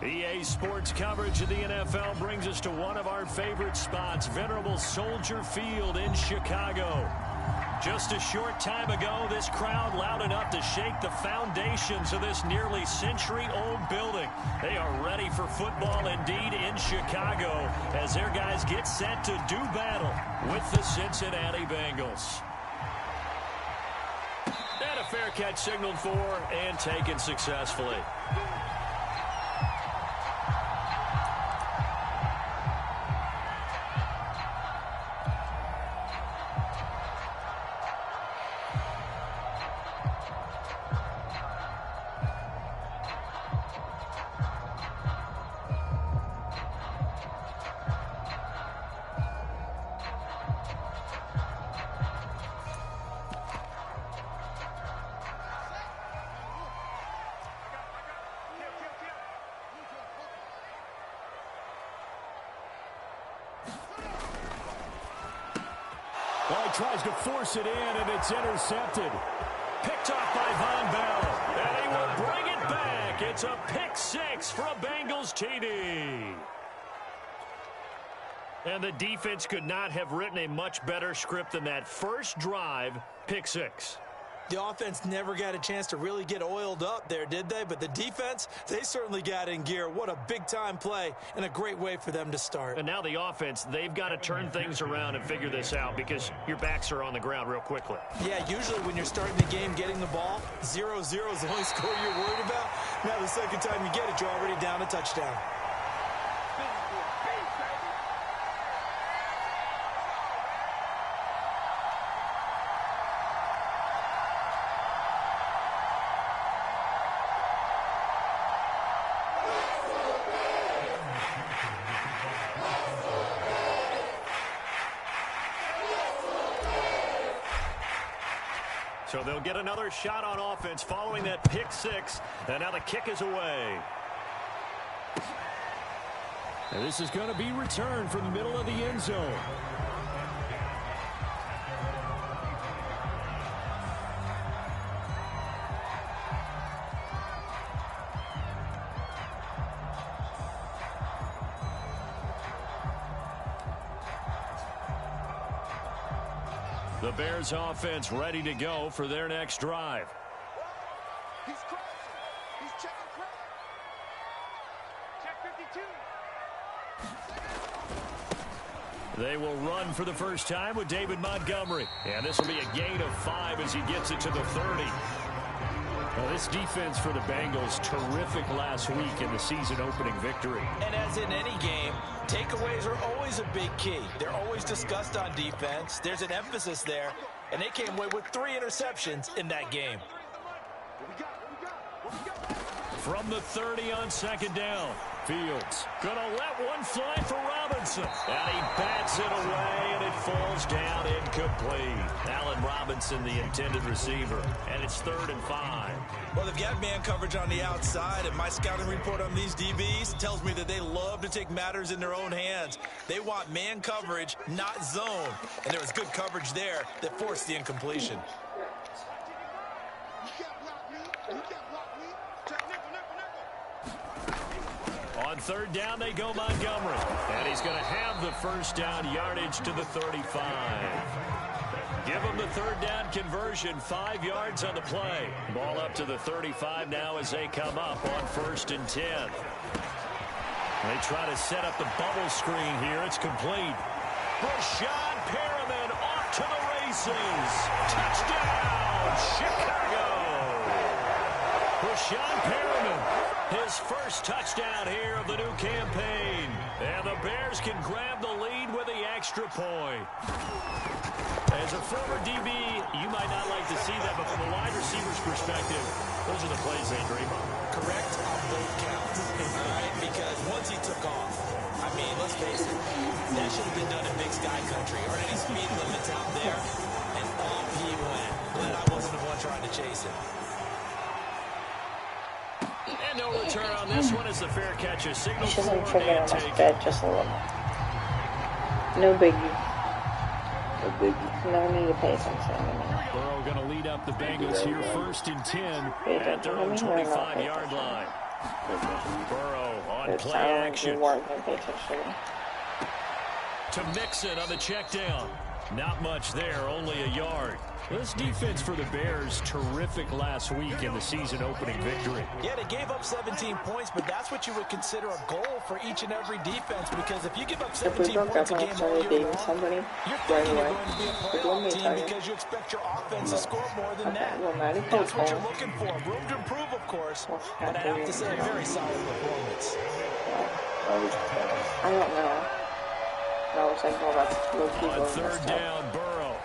EA Sports coverage of the NFL brings us to one of our favorite spots, venerable Soldier Field in Chicago. Just a short time ago, this crowd loud enough to shake the foundations of this nearly century-old building. They are ready for football indeed in Chicago as their guys get set to do battle with the Cincinnati Bengals. And a fair catch signaled for and taken successfully. Well, he tries to force it in, and it's intercepted. Picked off by Von Bell. And he will bring it back. It's a pick six for a Bengals TD. And the defense could not have written a much better script than that first drive, pick six. The offense never got a chance to really get oiled up there, did they? But the defense, they certainly got in gear. What a big-time play and a great way for them to start. And now the offense, they've got to turn things around and figure this out because your backs are on the ground real quickly. Yeah, usually when you're starting the game getting the ball, 0-0 is the only score you're worried about. Now the second time you get it, you're already down a touchdown. So they'll get another shot on offense following that pick six. And now the kick is away. And this is going to be returned from the middle of the end zone. The Bears offense ready to go for their next drive. He's crossing. He's checking crack. Check 52. They will run for the first time with David Montgomery. And this will be a gain of 5 as he gets it to the 30. Well, this defense for the Bengals, terrific last week in the season-opening victory. And as in any game, takeaways are always a big key. They're always discussed on defense. There's an emphasis there, and they came away with 3 interceptions in that game. From the 30 on second down, Fields gonna let one fly for Robinson. And he bats it away, and it falls down incomplete. Allen Robinson, the intended receiver. And it's 3rd and 5. Well, they've got man coverage on the outside, and my scouting report on these DBs tells me that they love to take matters in their own hands. They want man coverage, not zone. And there was good coverage there that forced the incompletion. On 3rd down, they go Montgomery. And he's going to have the first down yardage to the 35. Give him the 3rd down conversion, 5 yards on the play. Ball up to the 35 now as they come up on 1st and 10. They try to set up the bubble screen here. It's complete. Breshad Perriman off to the races. Touchdown, Chicago. Breshad Perriman, his first touchdown here of the new campaign. And the Bears can grab the lead with the extra point. As a former DB, you might not like to see that, but from a wide receiver's perspective, those are the plays they dream of. Correct on both counts. All right, because once he took off, I mean, let's face it, that should have been done in Big Sky Country. Aren't any speed limits out there? And off he went. Glad I wasn't the one trying to chase it. And no return on this one as the fair catch is signaled She's for in trigger and on my taken. bed just a little. No biggie. No biggie. Never need to pay something anymore. Burrow going to lead up the Bengals here 1st and 10 Hey, at their own don't tell me 25-yard line. Burrow on It's play action. You weren't going to pay attention. To Mixon on the check down. Not much there, only a yard. This defense for the Bears, terrific last week in the season opening victory. Yeah, they gave up 17 points, but that's what you would consider a goal for each and every defense, because if you give up 17 points a game all year long, you're thinking you're going to be a playoff team because you expect your offense to score more than that. That's what you're looking for. Room to improve, of course, but I have to say a very solid performance. I don't know. I was thinking about on third down, Burrow.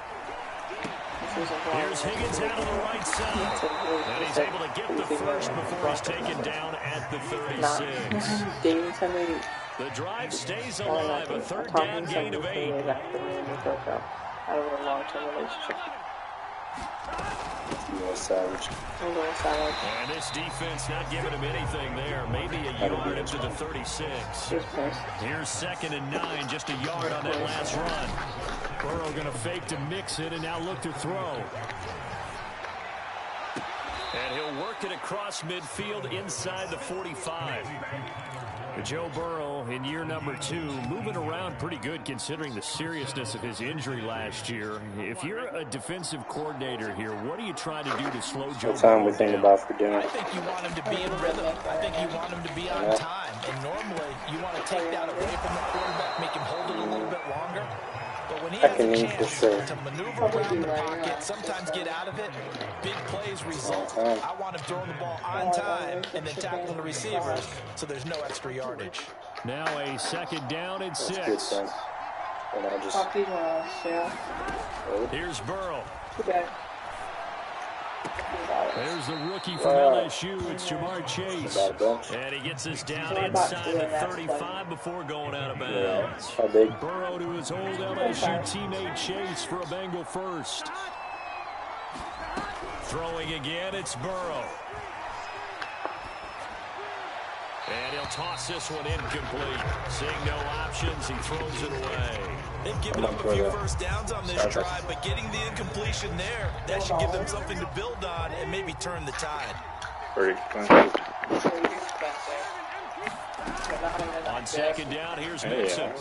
Here's Higgins out of the right side. And he's able to get the first before he's taken down at the 36. The drive stays alive. A third down gain of 8. Out of a long-term relationship. And this defense not giving him anything there. Maybe a yard up to the 36. Here's 2nd and 9, just a yard on that last run. Burrow going to fake to Mixon and now look to throw. And he'll work it across midfield inside the 45. Joe Burrow in year number 2, moving around pretty good considering the seriousness of his injury last year. If you're a defensive coordinator here, what are you trying to do to slow Joe Burrow down? I think you want him to be in rhythm. I think you want him to be on time. And normally, you want to take that away from the quarterback, make him hold it a little bit longer. But when he has a chance to maneuver around the pocket, sometimes get out of it, big plays result. I want him throwing the ball on time and then tackling the receivers so there's no extra yardage. Now a 2nd down and 6. Here's Burrow. There's the rookie from LSU. It's Jamar Chase. And he gets us down inside the 35 before going out of bounds. Burrow to his old LSU teammate Chase for a Bengal first. Throwing again, it's Burrow. And he'll toss this one incomplete. Seeing no options, he throws it away. They've given up a few first downs on this drive, but getting the incompletion there, that should give them something to build on and maybe turn the tide. On 2nd down, here's Mixon.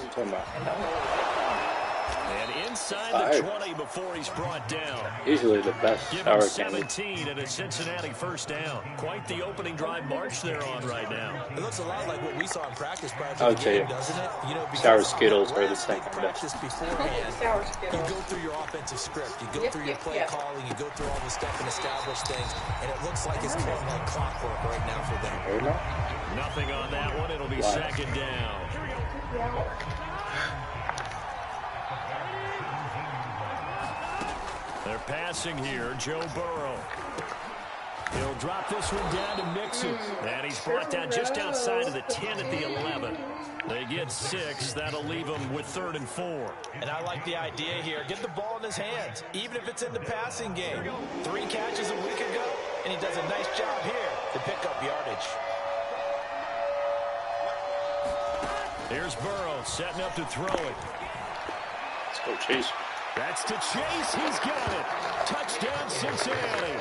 And inside the 20 before he's brought down. Usually the best. Give him 17 and a Cincinnati first down. Quite the opening drive march they're on right now. It looks a lot like what we saw in practice prior to the game, doesn't it? You know, Sour Skittles are the second practice beforehand. You go through your offensive script. You go through your play calling. You go through all the stuff and establish things. And it looks like it's going like clockwork right now for them. Nothing on that one. It'll be 2nd down. They're passing here, Joe Burrow. He'll drop this one down to Mixon. And he's brought down just outside of the 10 at the 11. They get 6. That'll leave them with 3rd and 4. And I like the idea here. Get the ball in his hands, even if it's in the passing game. 3 catches a week ago, and he does a nice job here to pick up yardage. Here's Burrow setting up to throw it. Let's go, Chase. That's to Chase. He's got it. Touchdown, Cincinnati.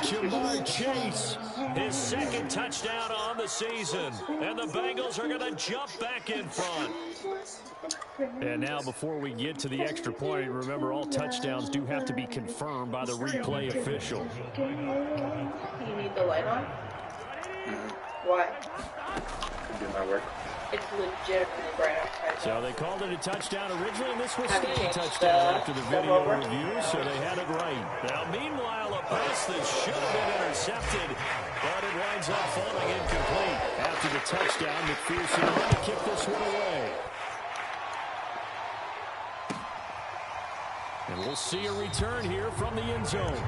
Jamar Chase, his 2nd touchdown on the season. And the Bengals are going to jump back in front. And now before we get to the extra point, remember all touchdowns do have to be confirmed by the replay official. You need the light on? Why? Do my work. It's legitimately bright outside. So they called it a touchdown originally, and this was a touchdown after the video review, so they had it right. Now, meanwhile, a pass that should have been intercepted, but it winds up falling incomplete. After the touchdown, McPherson on to kick this one away. And we'll see a return here from the end zone.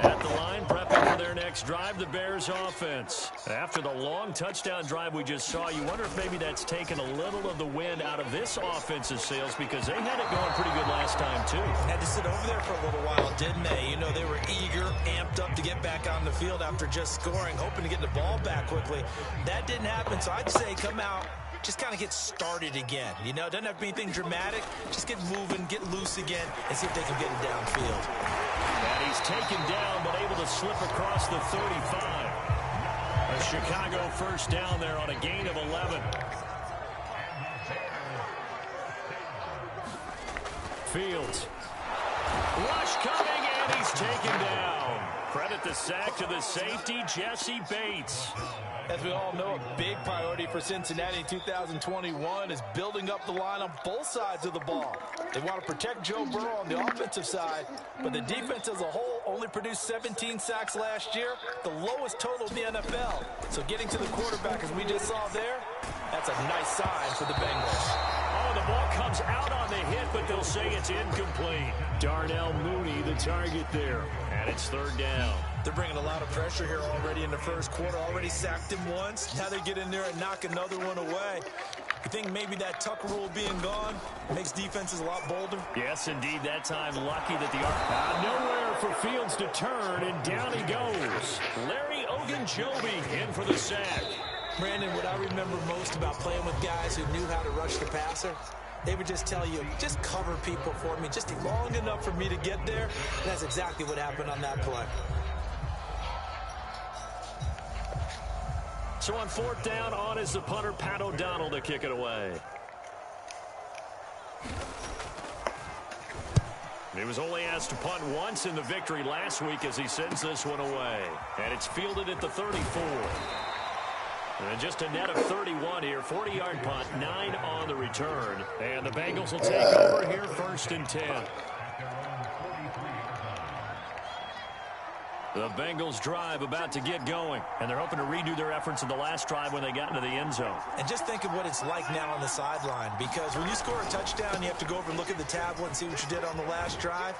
At the line, prepping for their next drive, the Bears offense. After the long touchdown drive we just saw, you wonder if maybe that's taken a little of the wind out of this offensive sails, because they had it going pretty good last time, too. Had to sit over there for a little while, didn't they? You know, they were eager, amped up to get back on the field after just scoring, hoping to get the ball back quickly. That didn't happen, so I'd say come out, just kind of get started again. You know, doesn't have to be anything dramatic. Just get moving, get loose again, and see if they can get it downfield. And he's taken down, but able to slip across the 35. A Chicago first down there on a gain of 11. Fields. Rush coming, and he's taken down. Credit the sack to the safety, Jesse Bates. As we all know, a big priority for Cincinnati in 2021 is building up the line on both sides of the ball. They want to protect Joe Burrow on the offensive side, but the defense as a whole only produced 17 sacks last year, the lowest total in the NFL. So getting to the quarterback, as we just saw there, that's a nice sign for the Bengals. Oh, the ball comes out on the hit, but they'll say it's incomplete. Darnell Mooney, the target there, and it's third down. They're bringing a lot of pressure here already in the first quarter. Already sacked him once. Now they get in there and knock another one away. You think maybe that Tucker rule being gone makes defenses a lot bolder? Yes, indeed. That time, lucky that the nowhere for Fields to turn, and down he goes. Larry Ogunjobi in for the sack. Brandon, what I remember most about playing with guys who knew how to rush the passer, they would just tell you, just cover people for me, just long enough for me to get there. And that's exactly what happened on that play. So on fourth down, on is the punter, Pat O'Donnell, to kick it away. He was only asked to punt once in the victory last week as he sends this one away. And it's fielded at the 34. And just a net of 31 here, 40-yard punt, 9 on the return. And the Bengals will take over here, 1st and 10. The Bengals drive about to get going, and they're hoping to redo their efforts in the last drive when they got into the end zone. And just think of what it's like now on the sideline, because when you score a touchdown, you have to go over and look at the tablet and see what you did on the last drive.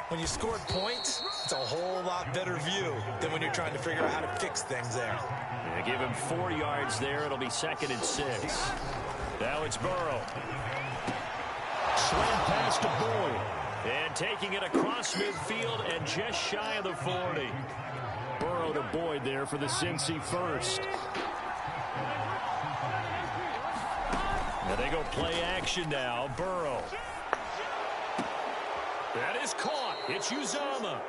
When you scored points, it's a whole lot better view than when you're trying to figure out how to fix things there. Yeah, give him 4 yards there. It'll be 2nd and 6. Now it's Burrow. Slant pass to Boyd. And taking it across midfield and just shy of the 40. Burrow to Boyd there for the Cincy first. And they go play action now. Burrow. That is caught. It's Uzomah.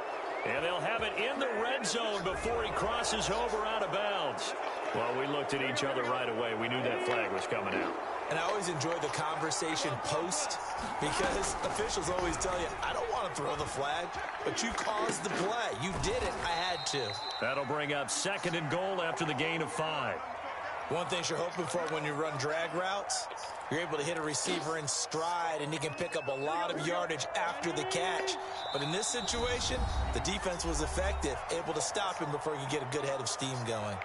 And they'll have it in the red zone before he crosses over out of bounds. Well, we looked at each other right away. We knew that flag was coming out. And I always enjoy the conversation post, because officials always tell you, I don't want to throw the flag, but you caused the play. You did it. I had to. That'll bring up 2nd and goal after the gain of 5. One thing you're hoping for when you run drag routes, you're able to hit a receiver in stride, and he can pick up a lot of yardage after the catch. But in this situation, the defense was effective, able to stop him before he could get a good head of steam going.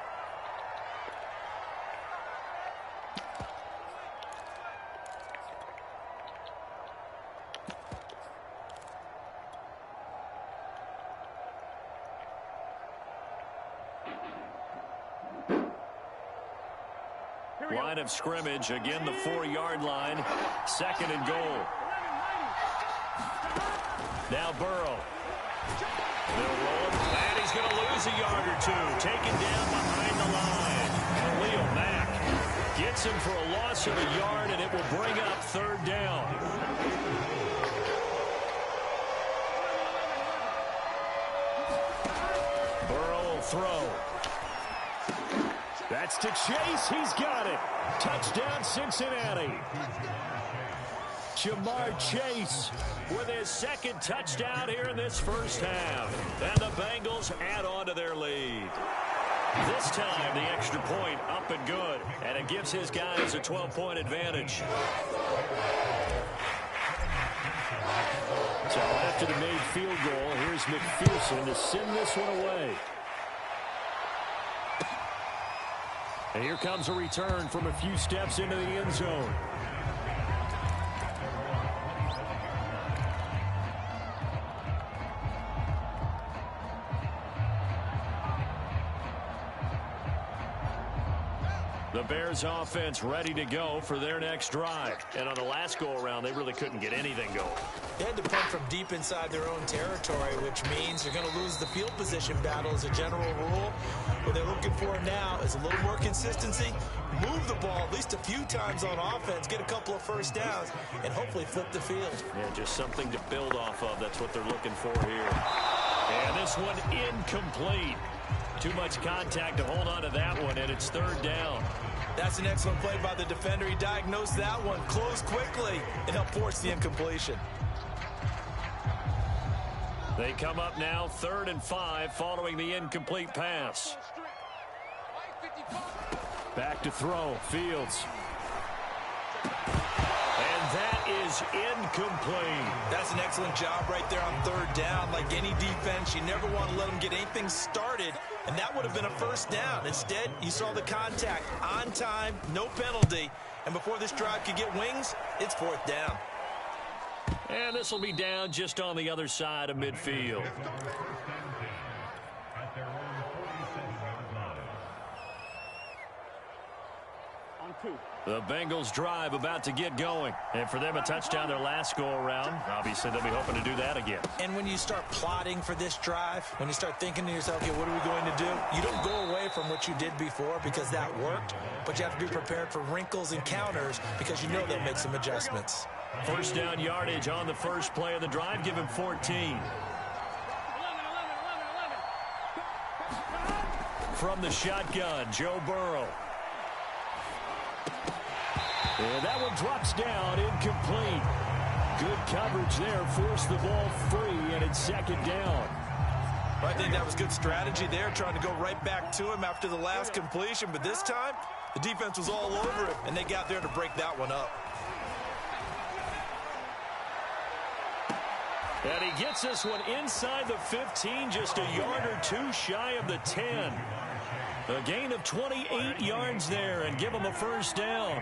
Line of scrimmage, again the 4-yard line, 2nd and goal. Now Burrow. They'll roll him, and he's going to lose a yard or two. Taken down behind the line. Khalil Mack gets him for a loss of a yard, and it will bring up 3rd down. Burrow will throw. That's to Chase. He's got it. Touchdown, Cincinnati. Jamar Chase with his 2nd touchdown here in this first half. And the Bengals add on to their lead. This time, the extra point up and good. And it gives his guys a 12-point advantage. So after the made field goal, here's McPherson to send this one away. And here comes a return from a few steps into the end zone. The Bears offense ready to go for their next drive. And on the last go-around, they really couldn't get anything going. They had to punt from deep inside their own territory, which means they're going to lose the field position battle as a general rule. What they're looking for now is a little more consistency, move the ball at least a few times on offense, get a couple of first downs, and hopefully flip the field. Yeah, just something to build off of. That's what they're looking for here. And this one incomplete. Too much contact to hold on to that one, and it's third down. That's an excellent play by the defender. He diagnosed that one, closed quickly, and helped force the incompletion. They come up now 3rd and 5 following the incomplete pass. Back to throw, Fields. And that is incomplete. That's an excellent job right there on 3rd down. Like any defense, you never want to let them get anything started, and that would have been a first down. Instead, you saw the contact on time, no penalty, and before this drive could get wings, it's 4th down. And this will be down just on the other side of midfield. The Bengals drive about to get going. And for them, a touchdown their last go-around. Obviously, they'll be hoping to do that again. And when you start plotting for this drive, when you start thinking to yourself, okay, what are we going to do? You don't go away from what you did before because that worked. But you have to be prepared for wrinkles and counters because you know they'll make some adjustments. First down yardage on the first play of the drive. Give him 14. From the shotgun, Joe Burrow. And that one drops down, incomplete. Good coverage there, forced the ball free, and it's 2nd down. I think that was good strategy there, trying to go right back to him after the last completion. But this time, the defense was all over it, and they got there to break that one up. And he gets this one inside the 15, just a yard or two shy of the 10. A gain of 28 yards there, and give him a first down.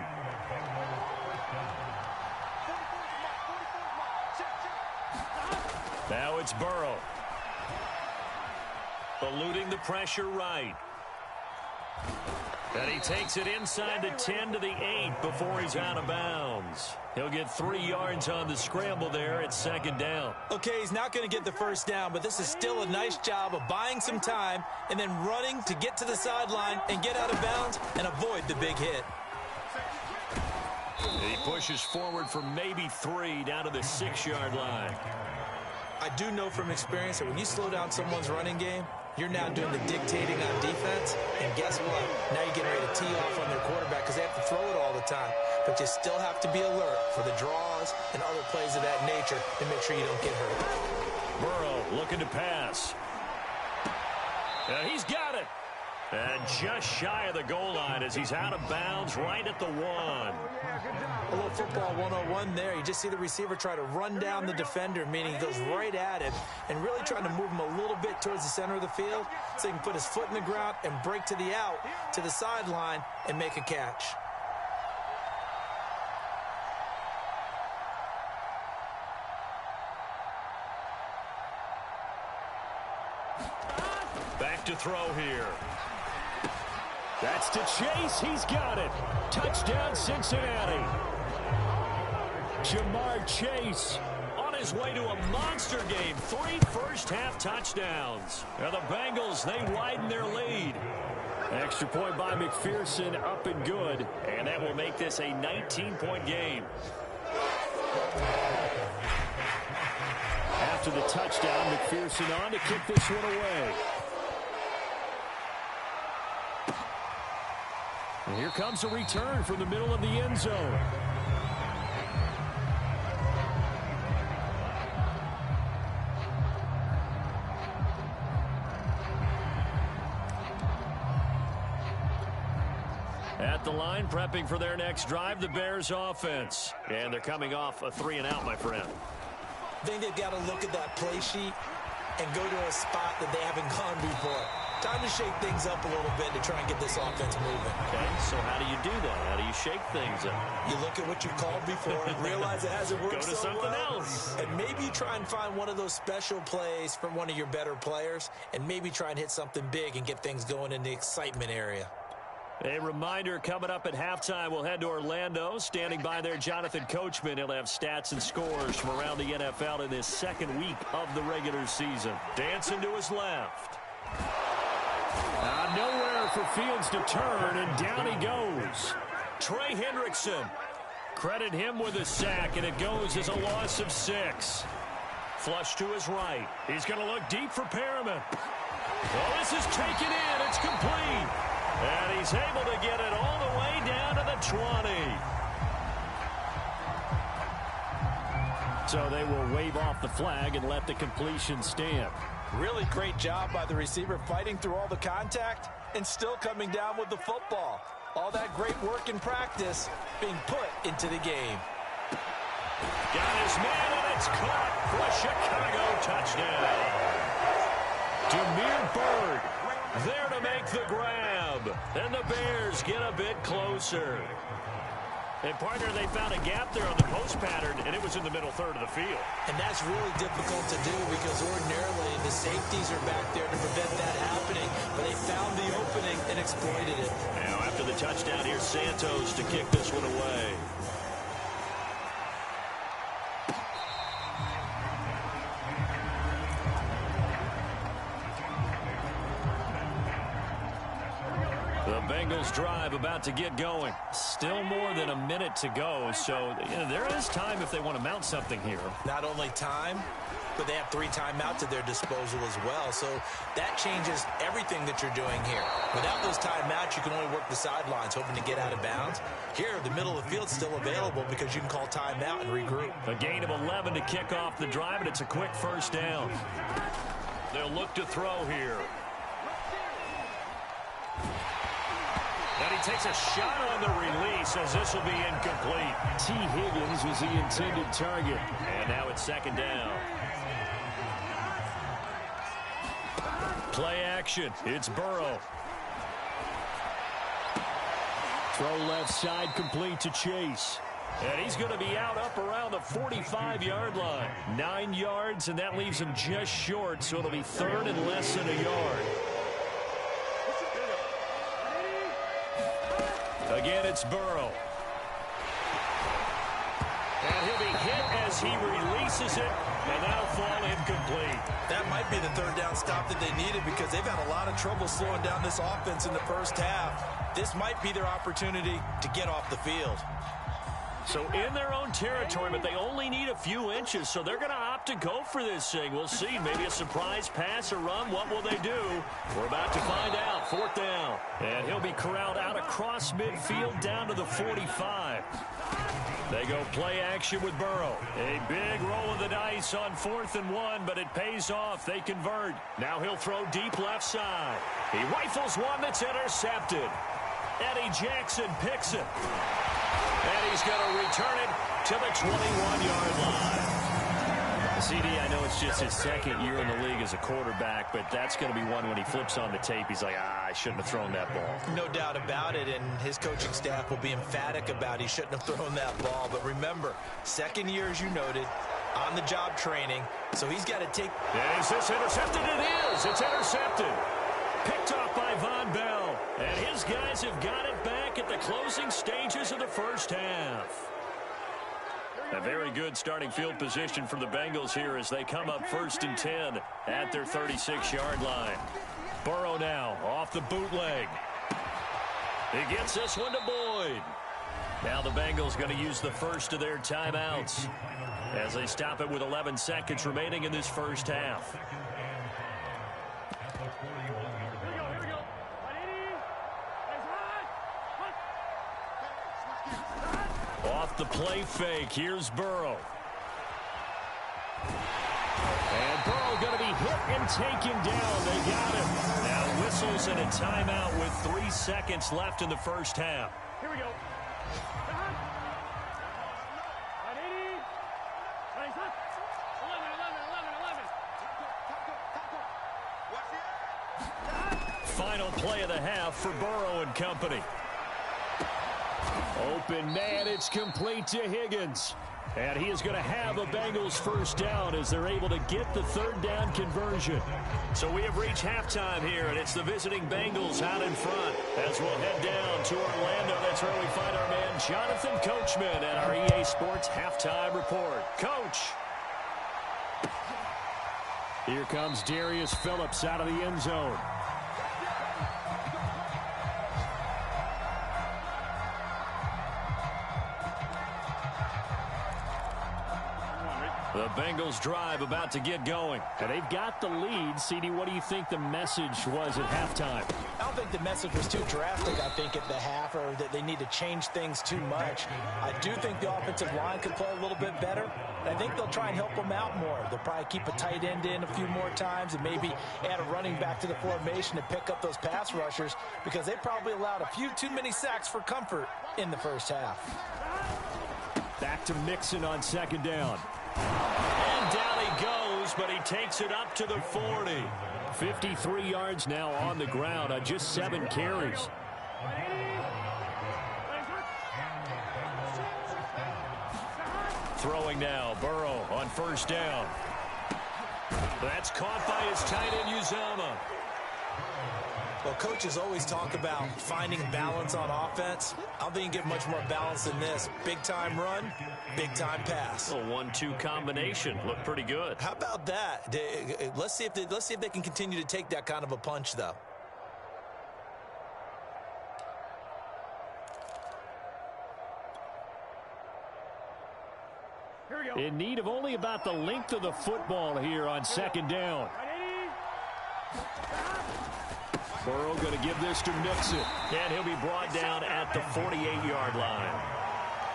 Now it's Burrow. Eluding the pressure right. And he takes it inside the 10 to the 8 before he's out of bounds. He'll get 3 yards on the scramble there at 2nd down. Okay, he's not going to get the first down, but this is still a nice job of buying some time and then running to get to the sideline and get out of bounds and avoid the big hit. And he pushes forward for maybe 3 down to the 6-yard line. I do know from experience that when you slow down someone's running game, you're now doing the dictating on defense, and guess what? Now you're getting ready to tee off on their quarterback because they have to throw it all the time. But you still have to be alert for the draws and other plays of that nature to make sure you don't get hurt. Burrow looking to pass. And he's got it. And just shy of the goal line as he's out of bounds right at the 1. A little football 101 there. You just see the receiver try to run down the defender, meaning he goes right at him and really trying to move him a little bit towards the center of the field so he can put his foot in the ground and break to the out, to the sideline, and make a catch. Back to throw here. That's to Chase. He's got it. Touchdown, Cincinnati. Jamar Chase On his way to a monster game. 3 first-half touchdowns. Now the Bengals, they widen their lead. Extra point by McPherson, up and good. And that will make this a 19-point game. After the touchdown, McPherson on to kick this one away. And here comes a return from the middle of the end zone. At the line, prepping for their next drive, the Bears offense. And they're coming off a 3-and-out, my friend. I think they've got to look at that play sheet and go to a spot that they haven't gone before. Time to shake things up a little bit to try and get this offense moving. Okay, so how do you do that? How do you shake things up? You look at what you've called before, realize it hasn't worked Go to so something well, else. and maybe try and find one of those special plays from one of your better players, and maybe try and hit something big and get things going in the excitement area. A reminder coming up at halftime, we'll head to Orlando. Standing by there, Jonathan Coachman. He'll have stats and scores from around the NFL in this second week of the regular season. Dancing to his left. Nowhere for Fields to turn, and down he goes. Trey Hendrickson. Credit him with a sack, and it goes as a loss of 6. Flush to his right. He's going to look deep for Perriman. Well, this is taken in. It's complete. And he's able to get it all the way down to the 20. So they will wave off the flag and let the completion stand. Really great job by the receiver fighting through all the contact and still coming down with the football. All that great work in practice being put into the game. Got his man, and it's caught for a Chicago touchdown. Demir Bird there to make the grab. And the Bears get a bit closer. And, partner, they found a gap there on the post pattern, and it was in the middle third of the field. And that's really difficult to do because ordinarily the safeties are back there to prevent that happening. But they found the opening and exploited it. Now, after the touchdown, here's Santos to kick this one away. The Bengals drive about to get going. Still more than a minute to go, so there is time if they want to mount something here. Not only time, but they have 3 timeouts at their disposal as well. So that changes everything that you're doing here. Without those timeouts, you can only work the sidelines, hoping to get out of bounds. Here, the middle of the field's still available because you can call timeout and regroup. A gain of 11 to kick off the drive, and it's a quick first down. They'll look to throw here. And he takes a shot on the release as this will be incomplete. T. Higgins was the intended target. And now it's second down. Play action. It's Burrow. Throw left side complete to Chase. And he's going to be out up around the 45-yard line. 9 yards, and that leaves him just short, so it'll be third and less than a yard. Again, it's Burrow. And he'll be hit as he releases it, and that'll fall incomplete. That might be the third down stop that they needed because they've had a lot of trouble slowing down this offense in the first half. This might be their opportunity to get off the field. So in their own territory, but they only need a few inches, so they're going to opt to go for this thing. We'll see. Maybe a surprise pass or run. What will they do? We're about to find out. Fourth down. And he'll be corralled out across midfield down to the 45. They go play action with Burrow. A big roll of the dice on 4th and 1, but it pays off. They convert. Now he'll throw deep left side. He rifles one that's intercepted. Eddie Jackson picks it. And he's going to return it to the 21-yard line. CD, I know it's just his second year in the league as a quarterback, but that's going to be one when he flips on the tape. He's like, I shouldn't have thrown that ball. No doubt about it, and his coaching staff will be emphatic about he shouldn't have thrown that ball. But remember, second year, as you noted, on-the-job training, so he's got to take... Is this intercepted? It is. It's intercepted. Picked off by Von Bell. And his guys have got it back at the closing stages of the first half. A very good starting field position for the Bengals here as they come up 1st and 10 at their 36-yard line. Burrow now off the bootleg. He gets this one to Boyd. Now the Bengals going to use the first of their timeouts as they stop it with 11 seconds remaining in this first half. Off the play fake, here's Burrow. And Burrow going to be hit and taken down. They got him. Now whistles and a timeout with 3 seconds left in the first half. Here we go. Final play of the half for Burrow and company. Open man, it's complete to Higgins. And he is going to have a Bengals first down as they're able to get the third down conversion. So we have reached halftime here, and it's the visiting Bengals out in front. As we'll head down to Orlando, that's where we find our man Jonathan Coachman at our EA Sports Halftime Report. Coach. Here comes Darius Phillips out of the end zone. The Bengals drive about to get going. And they've got the lead. CD, what do you think the message was at halftime? I don't think the message was too drastic, I think, at the half, or that they need to change things too much. I do think the offensive line could play a little bit better. I think they'll try and help them out more. They'll probably keep a tight end in a few more times and maybe add a running back to the formation to pick up those pass rushers, because they probably allowed a few too many sacks for comfort in the first half. Back to Mixon on second down. And down he goes, but he takes it up to the 40. 53 yards now on the ground on just 7 carries. Throwing now, Burrow on first down. That's caught by his tight end, Uzomah. Well, coaches always talk about finding balance on offense. I don't think you can get much more balance than this. Big-time run, big-time pass. A 1-2 combination. Looked pretty good. How about that? Let's see if they can continue to take that kind of a punch, though. In need of only about the length of the football here on second down. Burrow going to give this to Mixon. And he'll be brought down at the 48-yard line.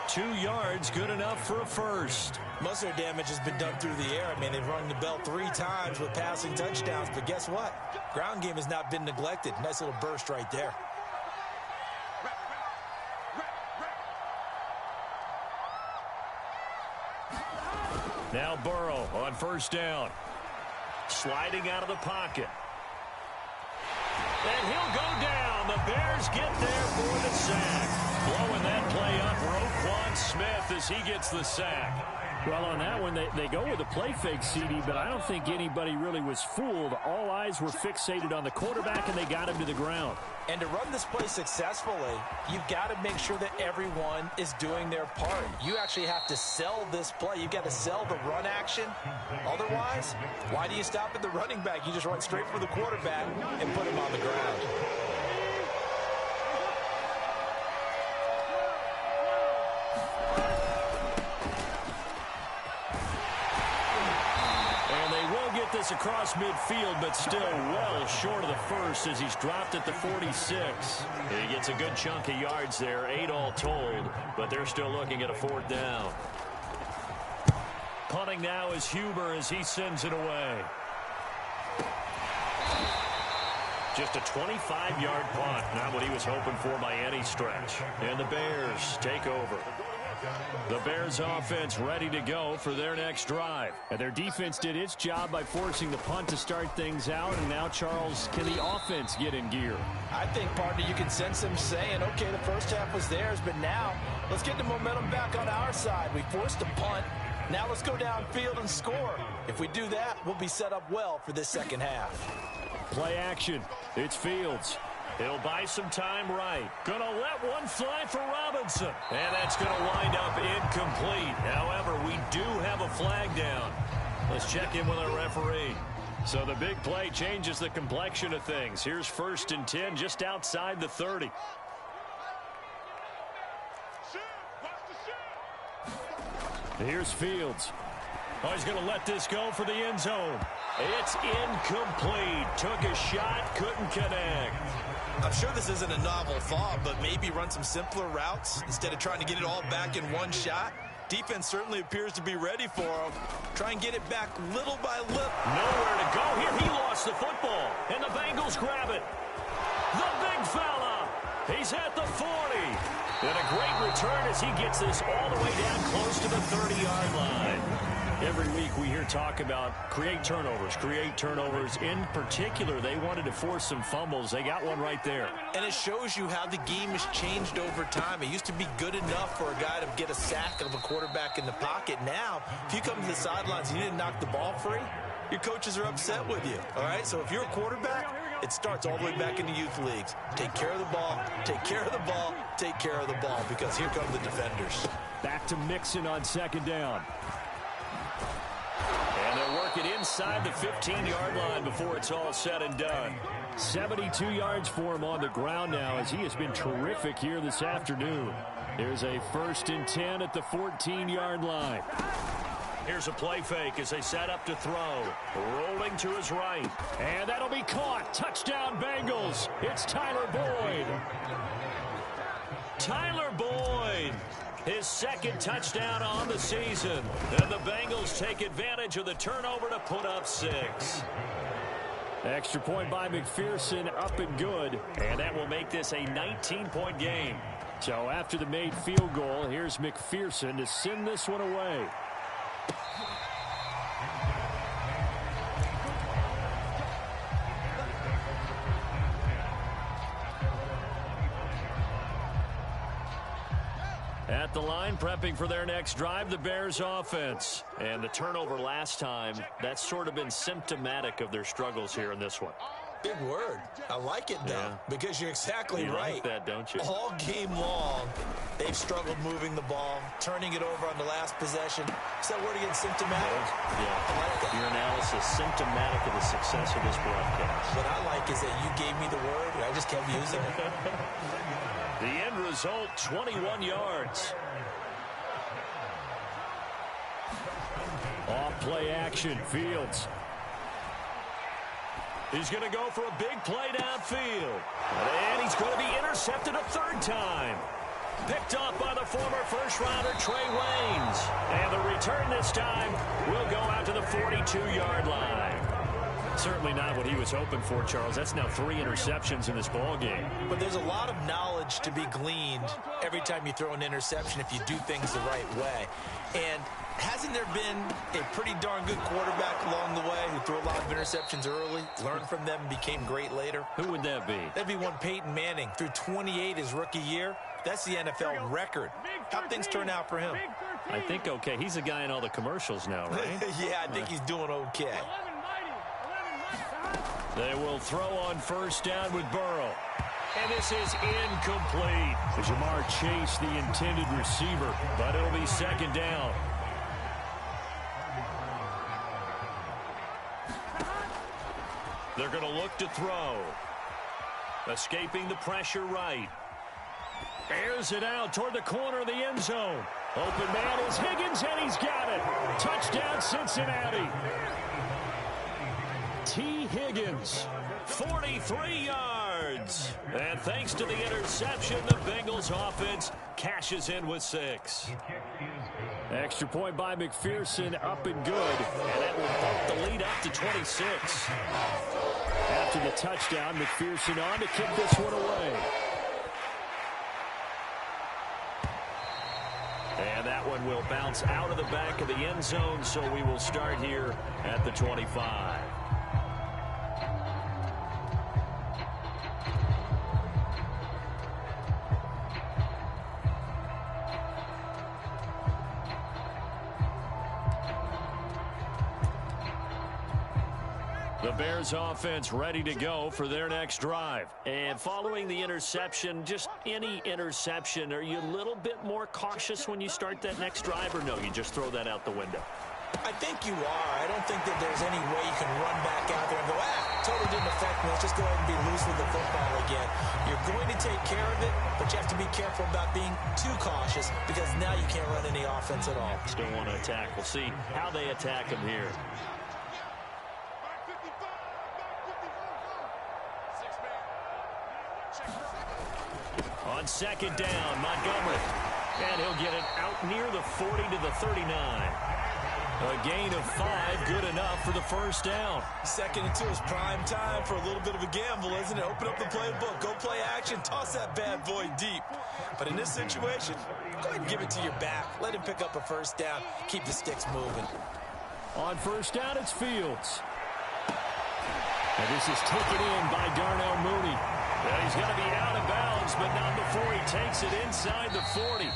2 yards, good enough for a first. Most of their damage has been done through the air. I mean, they've rung the bell 3 times with passing touchdowns. But guess what? Ground game has not been neglected. Nice little burst right there. Now Burrow on first down. Sliding out of the pocket. And he'll go down. The Bears get there for the sack. Blowing that play up, Roquan Smith, as he gets the sack. Well, on that one, they go with a play fake, CD, but I don't think anybody really was fooled. All eyes were fixated on the quarterback, and they got him to the ground. And to run this play successfully, you've got to make sure that everyone is doing their part. You actually have to sell this play. You've got to sell the run action. Otherwise, why do you stop at the running back? You just run straight for the quarterback and put him on the ground. Across midfield, but still well short of the first as he's dropped at the 46. He gets a good chunk of yards there, 8 all told, but they're still looking at a 4th down. Punting now is Huber as he sends it away. Just a 25-yard punt, not what he was hoping for by any stretch. And the Bears take over. The Bears offense ready to go for their next drive. And their defense did its job by forcing the punt to start things out. And now, Charles, can the offense get in gear? I think, partner, you can sense them saying, okay, the first half was theirs, but now let's get the momentum back on our side. We forced a punt. Now let's go downfield and score. If we do that, we'll be set up well for this second half. Play action. It's Fields. He'll buy some time right. Gonna let one fly for Robinson. And that's gonna wind up incomplete. However, we do have a flag down. Let's check in with our referee. So the big play changes the complexion of things. Here's 1st and 10 just outside the 30. Here's Fields. Oh, he's going to let this go for the end zone. It's incomplete. Took a shot, couldn't connect. I'm sure this isn't a novel thought, but maybe run some simpler routes instead of trying to get it all back in one shot. Defense certainly appears to be ready for him. Try and get it back little by little. Nowhere to go here. He lost the football, and the Bengals grab it. The big fella. He's at the 40. And a great return as he gets this all the way down close to the 30-yard line. Every week we hear talk about create turnovers. In particular, they wanted to force some fumbles. They got one right there. And it shows you how the game has changed over time. It used to be good enough for a guy to get a sack of a quarterback in the pocket. Now, if you come to the sidelines and you didn't knock the ball free, your coaches are upset with you. All right? So if you're a quarterback, it starts all the way back in the youth leagues. Take care of the ball, take care of the ball, take care of the ball, because here come the defenders. Back to Mixon on second down. And they'll work it inside the 15-yard line before it's all said and done. 72 yards for him on the ground now, as he has been terrific here this afternoon. There's a 1st and 10 at the 14-yard line. Here's a play fake as they set up to throw. Rolling to his right. And that'll be caught. Touchdown, Bengals. It's Tyler Boyd. Tyler Boyd. His 2nd touchdown on the season. And the Bengals take advantage of the turnover to put up 6. Extra point by McPherson, up and good. And that will make this a 19-point game. So after the made field goal, here's McPherson to send this one away. At the line, prepping for their next drive, the Bears offense. And the turnover last time, that's sort of been symptomatic of their struggles here in this one. Big word. I like it, though, because you're exactly right. Like that, don't you? All game long, they've struggled moving the ball, turning it over on the last possession. Is that word again, symptomatic? Yeah. I like that. Your analysis, symptomatic of the success of this broadcast. What I like is that you gave me the word, and I just kept using it. The end result, 21 yards. Off play action, Fields. He's going to go for a big play downfield. And he's going to be intercepted a 3rd time. Picked off by the former first-rounder Trey Waynes. And the return this time will go out to the 42-yard line. Certainly not what he was hoping for, Charles. That's now 3 interceptions in this ball game. But there's a lot of knowledge to be gleaned every time you throw an interception if you do things the right way. And hasn't there been a pretty darn good quarterback along the way who threw a lot of interceptions early, learned from them, and became great later? Who would that be? That'd be one Peyton Manning. Threw 28 his rookie year. That's the NFL record. How'd things turn out for him? I think okay. He's the guy in all the commercials now, right? Yeah, I think he's doing okay. They will throw on 1st down with Burrow. And this is incomplete. Jamar Chase, the intended receiver, but it'll be 2nd down. They're going to look to throw. Escaping the pressure right. Airs it out toward the corner of the end zone. Open man is Higgins, and he's got it. Touchdown, Cincinnati. T. Higgins. 43 yards. And thanks to the interception, the Bengals offense cashes in with 6. Extra point by McPherson, up and good. And that will bump the lead up to 26. After the touchdown, McPherson on to kick this one away. And that one will bounce out of the back of the end zone, so we will start here at the 25. The Bears offense ready to go for their next drive. And following the interception, just any interception, are you a little bit more cautious when you start that next drive, or no, you just throw that out the window? I think you are. I don't think that there's any way you can run back out there and go, totally didn't affect me. Let's just go ahead and be loose with the football again. You're going to take care of it, but you have to be careful about being too cautious, because now you can't run any offense at all. Still want to attack. We'll see how they attack him here. On 2nd down, Montgomery. And he'll get it out near the 40 to the 39. A gain of 5, good enough for the 1st down. 2nd and 2 is prime time for a little bit of a gamble, isn't it? Open up the playbook, go play action, toss that bad boy deep. But in this situation, go ahead and give it to your back. Let him pick up a 1st down, keep the sticks moving. On first down, it's Fields. And this is taken in by Darnell Mooney. Well, he's going to be out of bounds, but not before he takes it inside the 40.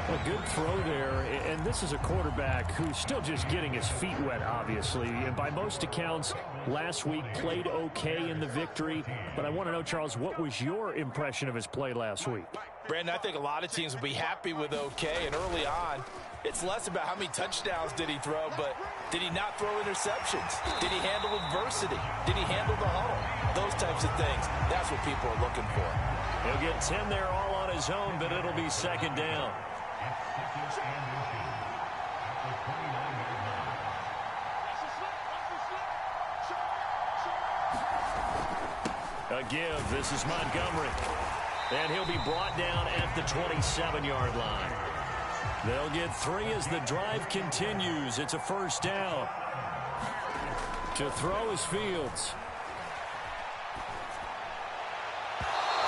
A good throw there, and this is a quarterback who's still just getting his feet wet, obviously. And by most accounts, last week played okay in the victory. But I want to know, Charles, what was your impression of his play last week? Brandon, I think a lot of teams will be happy with okay, and early on, it's less about how many touchdowns did he throw, but did he not throw interceptions? Did he handle adversity? Did he handle the huddle? Those types of things, that's what people are looking for. He'll get 10 there all on his own, but it'll be second down. A give. This is Montgomery. And he'll be brought down at the 27-yard line. They'll get 3 as the drive continues. It's a first down. To throw is Fields.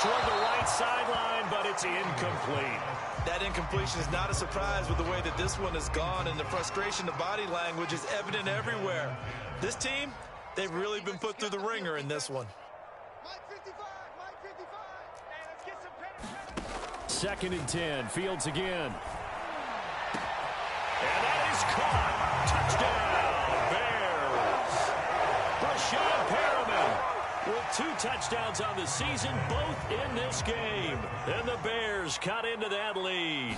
Toward the right sideline, but it's incomplete. That incompletion is not a surprise with the way that this one has gone, and the frustration of body language is evident everywhere. This team, they've really been put through the ringer in this one. Second and 10. Fields again. And that is caught. Touchdown, Bears. Brashad Perriman with 2 touchdowns on the season, both in this game. And the Bears cut into that lead.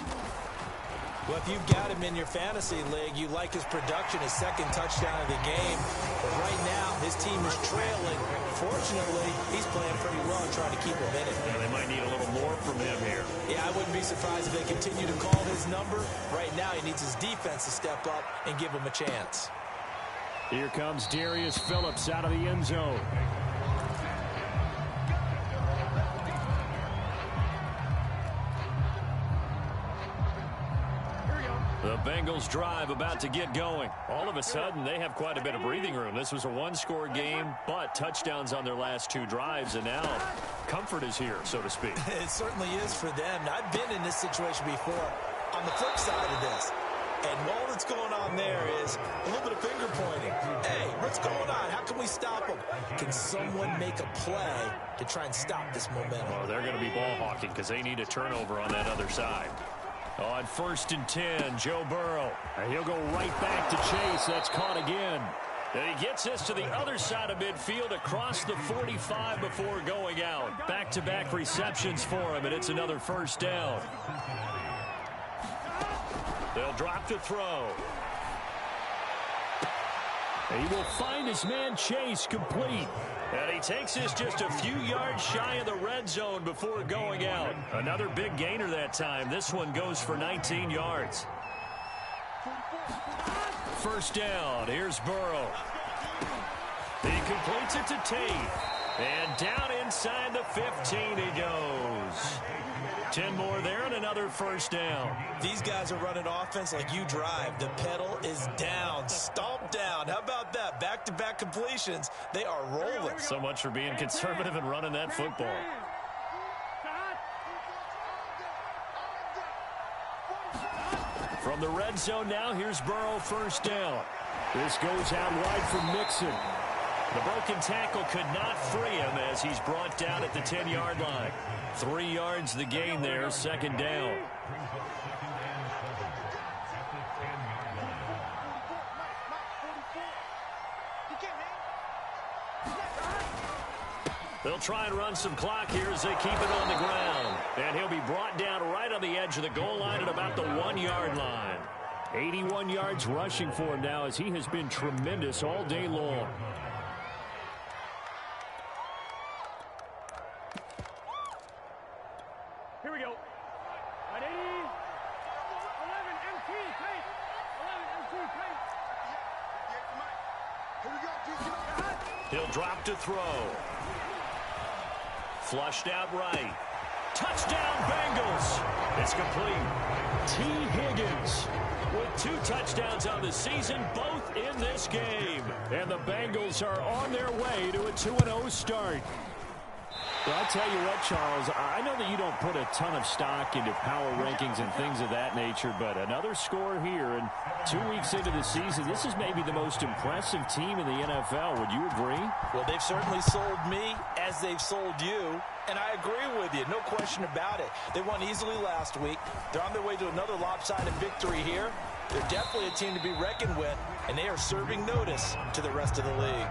Well, if you've got him in your fantasy league, you like his production, his second touchdown of the game. But right now, his team is trailing. Fortunately, he's playing pretty well and trying to keep him in it. Yeah, they might need a little more from him here. Yeah, I wouldn't be surprised if they continue to call his number. Right now, he needs his defense to step up and give him a chance. Here comes Darius Phillips out of the end zone. The Bengals drive about to get going. All of a sudden, they have quite a bit of breathing room. This was a one-score game, but touchdowns on their last 2 drives, and now comfort is here, so to speak. It certainly is for them. I've been in this situation before on the flip side of this. And all that's going on there is a little bit of finger pointing. Hey, what's going on? How can we stop them? Can someone make a play to try and stop this momentum? Oh, they're going to be ball hawking because they need a turnover on that other side. On first and 10, Joe Burrow. And he'll go right back to Chase. That's caught again. And he gets this to the other side of midfield across the 45 before going out. Back-to-back receptions for him, and it's another first down. They'll drop to throw. He will find his man Chase complete. And he takes this just a few yards shy of the red zone before going out. Another big gainer that time. This one goes for 19 yards. First down. Here's Burrow. He completes it to Tate. And down inside the 15 he goes. 10 more there and another first down. These guys are running offense like you drive. The pedal is down, stomped down. How about that? Back-to-back completions. They are rolling. So much for being conservative and running that football. From the red zone now, here's Burrow first down. This goes out wide for Mixon. The broken tackle could not free him as he's brought down at the 10-yard line. 3 yards the gain there, second down. They'll try and run some clock here as they keep it on the ground. And he'll be brought down right on the edge of the goal line at about the 1-yard line. 81 yards rushing for him now as he has been tremendous all day long. Here we go. At 80, 11 MT, tight. 11 MT, tight. He'll drop to throw. Flushed out right. Touchdown, Bengals. It's complete. T. Higgins with 2 touchdowns on the season, both in this game. And the Bengals are on their way to a 2-0 start. Well, I'll tell you what, Charles, I know that you don't put a ton of stock into power rankings and things of that nature, but another score here, and 2 weeks into the season, this is maybe the most impressive team in the NFL. Would you agree? Well, they've certainly sold me as they've sold you, and I agree with you. No question about it. They won easily last week. They're on their way to another lopsided victory here. They're definitely a team to be reckoned with, and they are serving notice to the rest of the league.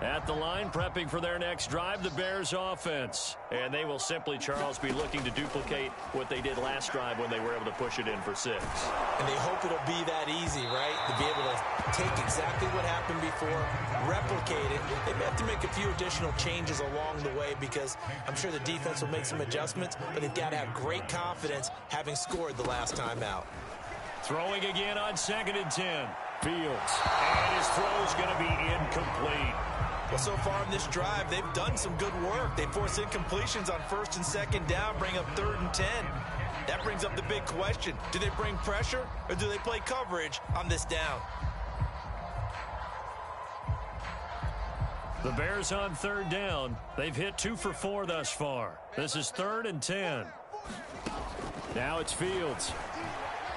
At the line, prepping for their next drive, the Bears offense. And they will simply, Charles, be looking to duplicate what they did last drive when they were able to push it in for 6. And they hope it'll be that easy, right? To be able to take exactly what happened before, replicate it. They may have to make a few additional changes along the way because I'm sure the defense will make some adjustments, but they've got to have great confidence having scored the last time out. Throwing again on 2nd and 10. Fields. And his throw's going to be incomplete. Well, so far in this drive, they've done some good work. They force incompletions on 1st and 2nd down, bring up 3rd and 10. That brings up the big question. Do they bring pressure or do they play coverage on this down? The Bears on 3rd down. They've hit 2 for 4 thus far. This is 3rd and 10. Now it's Fields.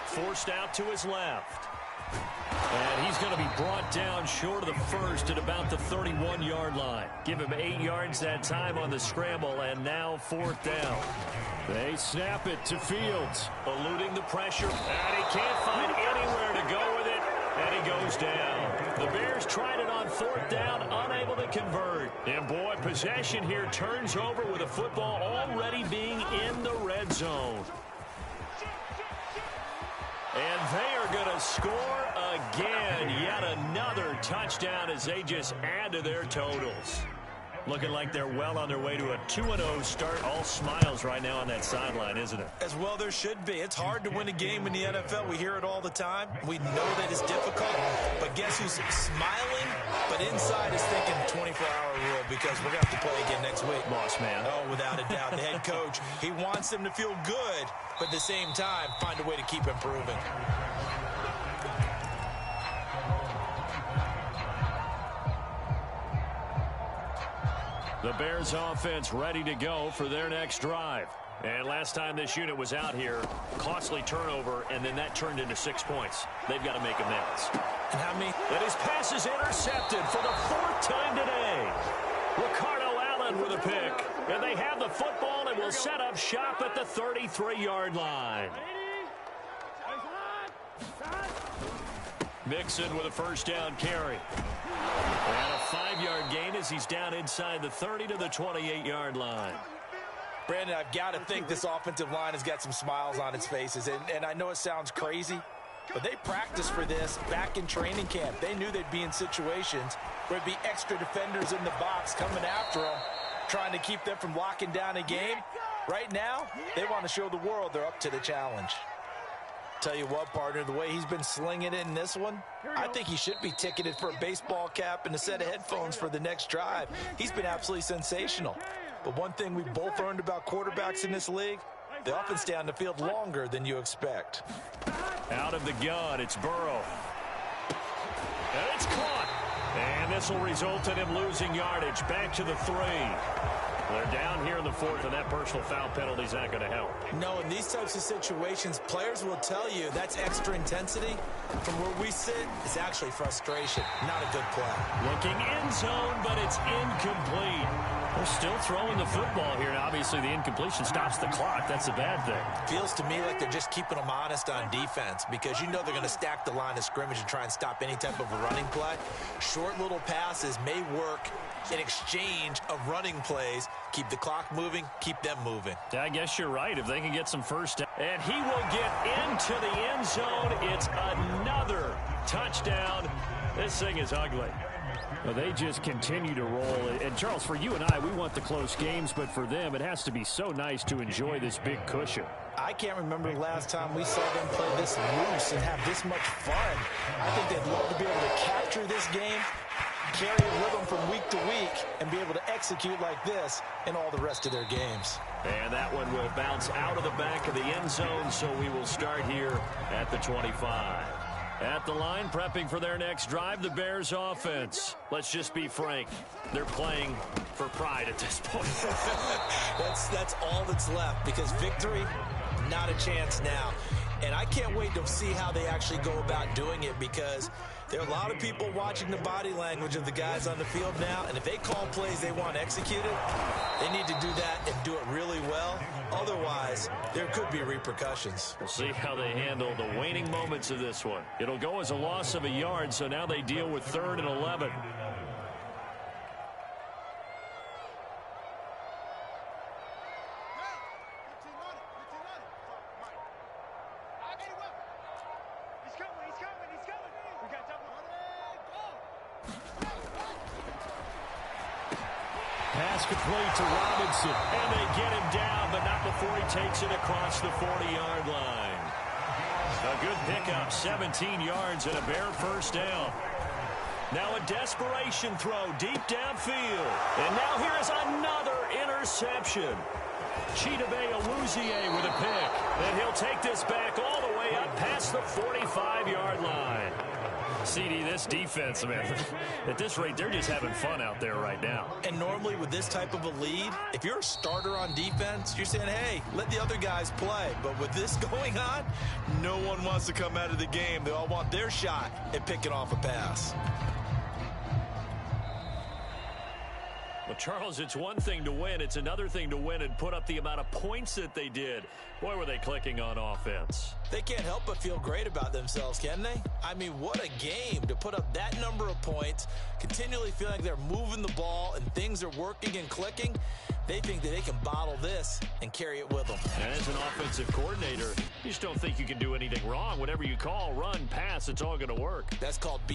Forced out to his left. And he's going to be brought down short of the first at about the 31-yard line. Give him 8 yards that time on the scramble, and now 4th down. They snap it to Fields, eluding the pressure, and he can't find anywhere to go with it, and he goes down. The Bears tried it on 4th down, unable to convert. And boy, possession here turns over with the football already being in the red zone. And they are going to score again. Yet another touchdown as they just add to their totals. Looking like they're well on their way to a 2-0 start. All smiles right now on that sideline, isn't it? As well there should be. It's hard to win a game in the NFL. We hear it all the time. We know that it's difficult. But guess who's smiling? But inside is thinking 24-hour rule because we're going to have to play again next week. Boss man. Oh, without a doubt. The head coach, he wants them to feel good, but at the same time, find a way to keep improving. The Bears offense ready to go for their next drive. And last time this unit was out here, costly turnover, and then that turned into 6 points. They've got to make amends. And how many? And his pass is intercepted for the 4th time today. Ricardo Allen with a pick. And they have the football and will set up shop at the 33-yard line. Mixon with a 1st down carry. And a 5-yard gain as he's down inside the 30 to the 28-yard line. Brandon, I've got to think this offensive line has got some smiles on its faces. And I know it sounds crazy, but they practiced for this back in training camp. They knew they'd be in situations where there'd be extra defenders in the box coming after them, trying to keep them from locking down a game. Right now, they want to show the world they're up to the challenge. Tell you what, partner, the way he's been slinging it in this one, I think he should be ticketed for a baseball cap and a set of headphones for the next drive. He's been absolutely sensational. But one thing we both learned about quarterbacks in this league, they often stay on the field longer than you expect. Out of the gun, it's Burrow. And it's caught. And this will result in him losing yardage back to the 3. They're down here in the 4th, and that personal foul penalty is not going to help. No, in these types of situations, players will tell you that's extra intensity. From where we sit, it's actually frustration, not a good play. Looking end zone, but it's incomplete. They're still throwing the football here, and obviously the incompletion stops the clock. That's a bad thing. Feels to me like they're just keeping them honest on defense because you know they're going to stack the line of scrimmage and try and stop any type of a running play. Short little passes may work in exchange of running plays. Keep the clock moving, keep them moving. I guess you're right. If they can get some first down. And he will get into the end zone. It's another touchdown. This thing is ugly. Well, they just continue to roll. And, Charles, for you and I, we want the close games, but for them, it has to be so nice to enjoy this big cushion. I can't remember the last time we saw them play this loose and have this much fun. I think they'd love to be able to capture this game, carry it with them from week to week, and be able to execute like this in all the rest of their games. And that one will bounce out of the back of the end zone, so we will start here at the 25. At the line, prepping for their next drive, the Bears offense. Let's just be frank. They're playing for pride at this point. That's all that's left, because victory, not a chance now. And I can't wait to see how they actually go about doing it, because there are a lot of people watching the body language of the guys on the field now, and if they call plays they want executed, they need to do that and do it really well. Otherwise, there could be repercussions. We'll see how they handle the waning moments of this one. It'll go as a loss of a yard, so now they deal with 3rd and 11. Pass complete to Robinson, and they get him down, but not before he takes it across the 40-yard line. A good pickup, 17 yards and a Bear first down. Now a desperation throw deep downfield. And now here is another interception. Chidobe Awuzie with a pick. And he'll take this back all the way up past the 45-yard line. CD, this defense, man, at this rate, they're just having fun out there right now. And normally with this type of a lead, if you're a starter on defense, you're saying, hey, let the other guys play. But with this going on, no one wants to come out of the game. They all want their shot at picking off a pass. Well, Charles, it's one thing to win. It's another thing to win and put up the amount of points that they did. Boy, were they clicking on offense. They can't help but feel great about themselves, can they? I mean, what a game to put up that number of points, continually feeling like they're moving the ball and things are working and clicking. They think that they can bottle this and carry it with them. And as an offensive coordinator, you just don't think you can do anything wrong. Whatever you call, run, pass, it's all going to work. That's called being